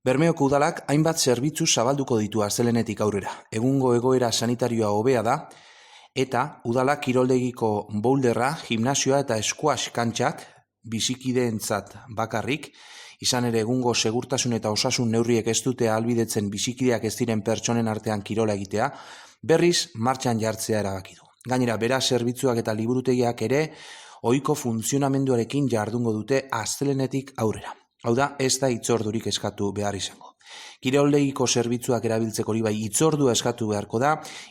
Bermeoko udalak hainbat zerbitzu zabalduko ditu astelehenetik aurrera. Egungo egoera sanitarioa hobea da eta udalak kiroldegiko boulderra, gimnasioa eta squash kantxak bizikideentzat bakarrik, izan ere egungo segurtasun eta osasun neurriek ez dute ahalbidetzen bizikideak ez diren pertsonen artean kirola egitea, berriz martxan jartzea erabaki du. Gainera, bera zerbitzuak eta liburutegiak ere ohiko funtzionamenduarekin jardungo dute astelehenetik aurrera. Hau da, ez da hitzordurik eskatu behar izango. Kiroldegiko zerbitzuak erabiltzeko hori bai hitzordua eskatu beharko da,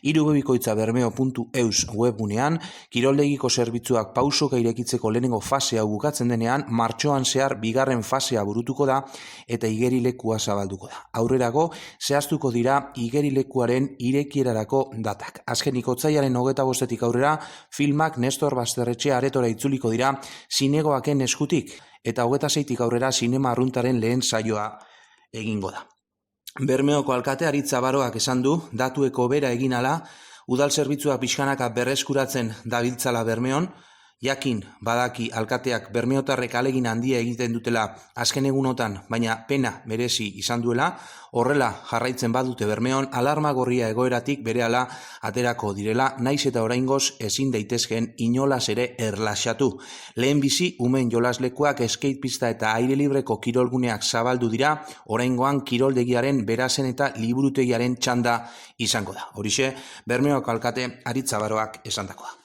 irubebikoitzabermeo.eus webgunean, kiroldegiko zerbitzuak pausoka irekitzeko lehenengo fasea bukatzen denean, martxoan zehar bigarren fasea burutuko da eta igerilekua zabalduko da. Aurrerago, zehaztuko dira igerilekuaren irekierarako datak. Azkenik otsailaren 25etik aurrera, filmak Nestor Basterretxea aretora itzuliko dira zinegoaken eskutik, eta 26etik aurrera zinema arruntaren lehen saioa egingo da. Bermeoko alkate Aritz Abaroak esan du, datueko bera egin ala, udal zerbitzua pixkanaka berreskuratzen dabiltzala Bermeon, jakin badaki alkateak bermeotarrek alegin handia egiten dutela azken egunotan, baina pena merezi izan duela, horrela jarraitzen badute Bermeon, alarma gorria egoeratik berehala aterako direla, naiz eta oraingoz ezin daitezkeen inolaz ere erlaxatu. Lehen bizi, umen jolaslekuak, skatepista eta aire libreko kirolguneak zabaldu dira, oraingoan kiroldegiaren berazen eta liburutegiaren txanda izango da. Horixe, Bermeoko alkate Aritz Abaroak esandakoa.